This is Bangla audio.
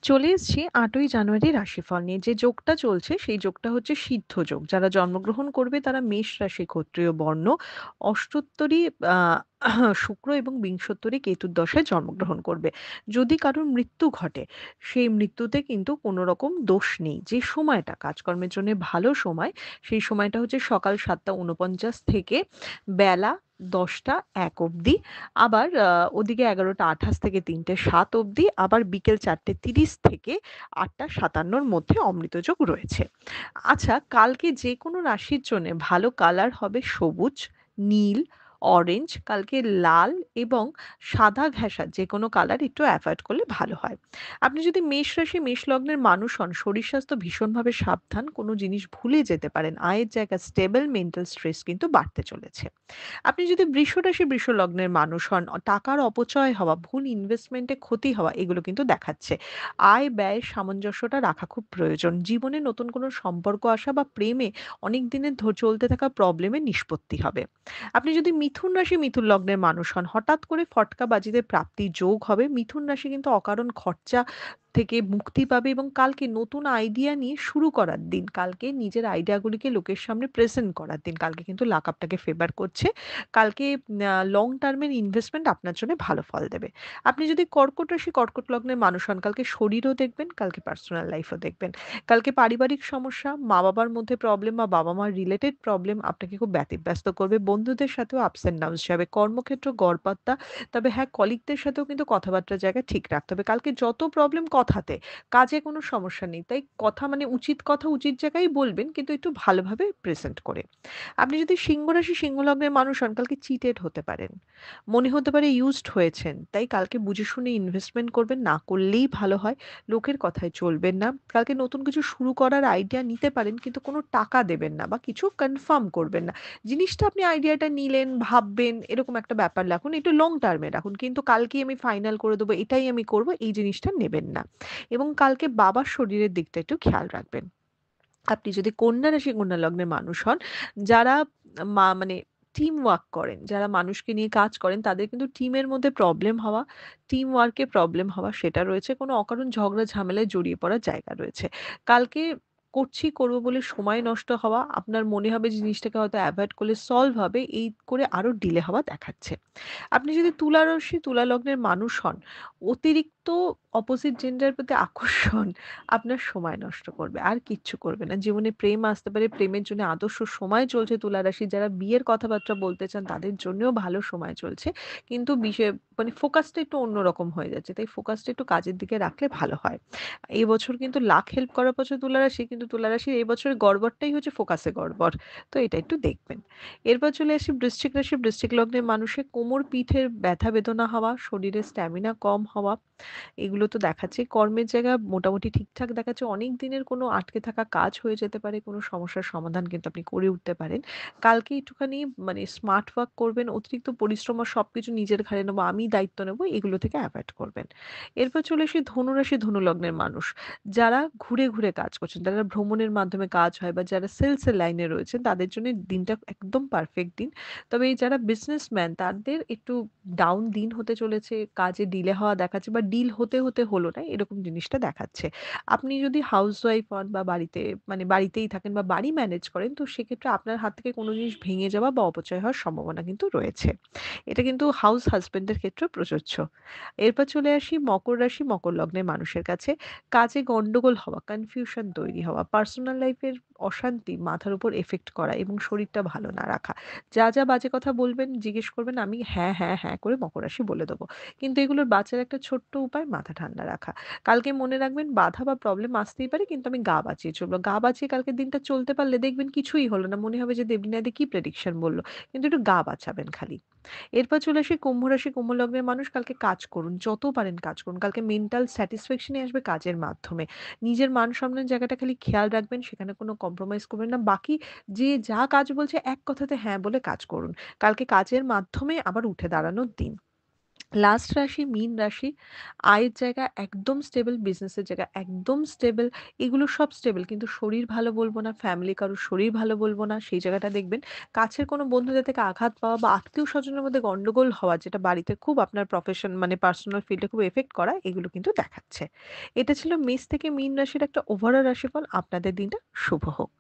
চলে এসেছি ৮ই জানুয়ারি রাশিফল নিয়ে। যে যোগটা চলছে সেই যোগটা হচ্ছে সিদ্ধ যোগ। যারা জন্মগ্রহণ করবে তারা মেষ রাশি ক্ষত্রিয় বর্ণ, অষ্টোত্তরী আ শুক্র এবং বিংশোত্তরী কেতুর দশায় জন্মগ্রহণ করবে। যদি কারোর মৃত্যু ঘটে, সেই মৃত্যুতে কিন্তু কোনো রকম দোষ নেই। যে সময়টা কাজকর্মের জন্যে ভালো সময়, সেই সময়টা হচ্ছে সকাল ৭:৪৯ থেকে বেলা ১০:০১ অবধি। আবার ওদিকে ১১:২৮ থেকে ৩:০৭ অবধি, আবার বিকেল ৪:৩০ থেকে ৮:৫৭ র মধ্যে অমৃতযোগ রয়েছে। আচ্ছা, কালকে যেকোনো রাশির জন্যে ভালো কালার হবে সবুজ, নীল, অরেঞ্জ, কালকে লাল এবং সাদা ঘেঁষা যেকোনো কালার একটু এভয়েড করলে ভালো হয়। আপনি যদি মেষ রাশি, মেষ লগ্নের মানুষ হন, শরীর স্বাস্থ্য ভীষণভাবে সাবধান, কোনো জিনিস ভুলে যেতে পারেন। আয়ের জায়গা স্টেবল, মেন্টাল স্ট্রেস কিন্তু বাড়তে চলেছে। আপনি যদি বৃষ রাশি, বৃষ লগ্নের মানুষ হন, টাকার অপচয় হওয়া, ভুল ইনভেস্টমেন্টে ক্ষতি হওয়া এগুলো কিন্তু দেখাচ্ছে। আয় ব্যয়ের সামঞ্জস্যটা রাখা খুব প্রয়োজন। জীবনে নতুন কোনো সম্পর্ক আসা বা প্রেমে অনেক দিনের চলতে থাকা প্রবলেমের নিষ্পত্তি হবে। আপনি যদি মিথুন রাশি, মিথুন লগ্নের মানুষ হন, হঠাৎ করে ফটকাবাজিতে প্রাপ্তির যোগ হবে। মিথুন রাশি কিন্তু অকারণ খরচা থেকে মুক্তি পাবে এবং কালকে নতুন আইডিয়া নিয়ে শুরু করার দিন। কালকে নিজের আইডিয়াগুলিকে লোকের সামনে প্রেজেন্ট করার দিন। কালকে কিন্তু লাক আপনাকে ফেভার করছে। কালকে লং টার্মের ইনভেস্টমেন্ট আপনার জন্য ভালো ফল দেবে। আপনি যদি কর্কট রাশি, কর্কট লগ্নের মানুষ হন, কালকে শরীরও দেখবেন, কালকে পার্সোনাল লাইফও দেখবেন। কালকে পারিবারিক সমস্যা, মা-বাবার মধ্যে প্রবলেম বা বাবা-মার রিলেটেড প্রবলেম আপনাকে খুব ব্যতিব্যস্ত করবে। বন্ধুদের সাথেও আপস অ্যান্ড ডাউনস যাবে। কর্মক্ষেত্র গড়পত্তা, তবে হ্যাঁ, কলিগদের সাথেও কিন্তু কথাবার্তার জায়গা ঠিক রাখতে হবে। কালকে যত প্রবলেম কথাতে, কাজে কোনো সমস্যা নেই। তাই কথা মানে উচিত কথা উচিত জায়গায় বলবেন, কিন্তু একটু ভালোভাবে প্রেজেন্ট করে। আপনি যদি সিংহ রাশি, সিংহ লগ্নের মানুষ হন, কালকে চিটেড হতে পারেন। মনে হতে পারে ইউজড হয়েছেন। তাই কালকে বুঝে শুনে ইনভেস্টমেন্ট করবেন, না করলেই ভালো হয়। লোকের কথায় চলবেন না। কালকে নতুন কিছু শুরু করার আইডিয়া নিতে পারেন, কিন্তু কোনো টাকা দেবেন না বা কিছু কনফার্ম করবেন না। জিনিসটা আপনি আইডিয়াটা নিলেন, ভাববেন, এরকম একটা ব্যাপার রাখুন। একটু লং টার্মে রাখুন। কিন্তু কালকেই আমি ফাইনাল করে দেবো, এটাই আমি করব, এই জিনিসটা নেবেন না। এবং কালকে বাবার শরীরের দিকটা একটু খেয়াল রাখবেন। আপনি যদি কন্যা রাশি, কন্যা লগ্নের মানুষ হন, যারা মানে টিম ওয়ার্ক করেন, যারা মানুষকে নিয়ে কাজ করেন, তাদের কিন্তু টিমের মধ্যে প্রবলেম হওয়া, টিম ওয়ার্কে প্রবলেম হওয়া সেটা রয়েছে। কোনো অকারণ ঝগড়া ঝামেলায় জড়িয়ে পড়ার জায়গা রয়েছে। কালকে করব বলে সময় নষ্ট হওয়া, আপনার মনে হবে জিনিসটাকে হয়তো এভয়েড করলে সলভ হবে, এই করে আরো ডিলে হওয়া দেখাচ্ছে। আপনি যদি তুলা রাশি, তুলা লগ্নের মানুষ হন, অতিরিক্ত অপোজিট জেন্ডার প্রতি আকর্ষণ আপনার সময় নষ্ট করবে। আর কিচ্ছু করবে না। জীবনে প্রেম আসতে পারে। প্রেমের জন্য আদর্শ সময় চলছে তুলা রাশির। যারা বিয়ের কথাবার্তা বলতে চান তাদের জন্যেও ভালো সময় চলছে। কিন্তু মানে ফোকাসটা একটু অন্যরকম হয়ে যাচ্ছে। তাই ফোকাসটা একটু কাজের দিকে রাখলে ভালো হয়। এবছর কিন্তু লাক হেল্প করার বছর তুলা রাশি। কিন্তু তুলা রাশির এই বছরের গড়বড়টাই হচ্ছে ফোকাসে গড়বড়। তো এটা একটু দেখবেন। এরপর চলে আসি বৃশ্চিক রাশি, বৃশ্চিক লগ্নের মানুষের কোমর পিঠের ব্যথা বেদনা হওয়া, শরীরে স্ট্যামিনা কম হওয়া, এগুলো তো দেখাচ্ছে। কর্মের জায়গা মোটামুটি ঠিকঠাক দেখাচ্ছে। অনেক দিনের কোনো আটকে থাকা কাজ হয়ে যেতে পারে। কোনো সমস্যার সমাধান কিন্তু আপনি করে উঠতে পারেন। কালকে একটুখানি মানে স্মার্ট ওয়ার্ক করবেন। অতিরিক্ত পরিশ্রম আর সবকিছু নিজের ঘাড়ে নেবো, আমিই দায়িত্ব নেবো, এগুলো থেকে এভয়েড করবেন। এরপর চলে আসি ধনুরাশি, ধনু লগ্নের মানুষ। যারা ঘুরে, ঘুরে কাজ করছেন, যারা ভ্রমণের মাধ্যমে কাজ হয় বা যারা সেলস এর লাইনে রয়েছেন, তাদের জন্য দিনটা একদম পারফেক্ট দিন। তবে এই যারা বিজনেসম্যান তাদের একটু ডাউন দিন হতে চলেছে, কাজে ডিলে হওয়া দেখাচ্ছে বা ডিল হতে, হতে হলো না, এরকম জিনিসটা দেখাচ্ছে। আপনি যদি হাউসওয়াইফ হন বা বাড়িতে মানে বাড়িতেই থাকেন বা বাড়ি ম্যানেজ করেন, তো সেক্ষেত্রে আপনার হাত থেকে কোনো জিনিস ভেঙে যাওয়া বা অপচয় হওয়ার সম্ভাবনা কিন্তু রয়েছে। এটা কিন্তু হাউস হাসব্যান্ডের ক্ষেত্রেও প্রযোজ্য। এরপর চলে আসি মকর রাশি, মকর লগ্নের মানুষের কাছে। কাজে গন্ডগোল হওয়া, কনফিউশন তৈরি হওয়া, পার্সোনাল লাইফের অশান্তি মাথার উপর এফেক্ট করা এবং শরীরটা ভালো না রাখা। যা, যা বাজে কথা বলবেন, জিজ্ঞেস করবেন, আমি হ্যাঁ, হ্যাঁ, হ্যাঁ করে মকর রাশি বলে দেব। কিন্তু এগুলোর বাঁচার একটা ছোট্ট উপায়, মাথা ঠান্ডা রাখা। কালকে মনে রাখবেন বাধা বা প্রবলেম আসতেই পারে, কিন্তু আমি গা বাঁচিয়ে চলবো। গা বাঁচিয়ে কালকের দিনটা চলতে পারলে দেখবেন কিছুই হলো না। মনে হবে যে দেবলিনাদি কি প্রেডিকশন বলল। কিন্তু একটু গা বাঁচাবেন খালি। এরপর চলে আসি কুম্ভ রাশি, কুম্ভ লগ্নের মানুষ কালকে কাজ করুন। যত পারেন কাজ করুন। কালকে মেন্টাল স্যাটিসফ্যাকশনই আসবে কাজের মাধ্যমে। নিজের মান সম্মানের জায়গাটা খালি খেয়াল রাখবেন, সেখানে কোনো কম্প্রোমাইজ করবেন না। বাকি যে যা কাজ বলছে এক কথাতে হ্যাঁ বলে কাজ করুন। কালকে কাজের মাধ্যমে আবার উঠে দাঁড়ানোর দিন। লাস্ট রাশি মীন রাশি। আয়ের জায়গা একদম স্টেবল, বিজনেসের জায়গা একদম স্টেবল। এগুলো সব স্টেবল। কিন্তু শরীর ভালো বলব না, ফ্যামিলি কারোর শরীর ভালো বলব না। সেই জায়গাটা দেখবেন। কাছের কোনো বন্ধুদের থেকে আঘাত পাওয়া বা আত্মীয়স্বজনের মধ্যে গন্ডগোল হওয়া, যেটা বাড়িতে খুব আপনার প্রফেশন মানে পার্সোনাল ফিল্ডে খুব এফেক্ট করা, এগুলো কিন্তু দেখাচ্ছে। এটা ছিল মেষ থেকে মীন রাশির একটা ওভারঅল রাশিফল। আপনাদের দিনটা শুভ হোক।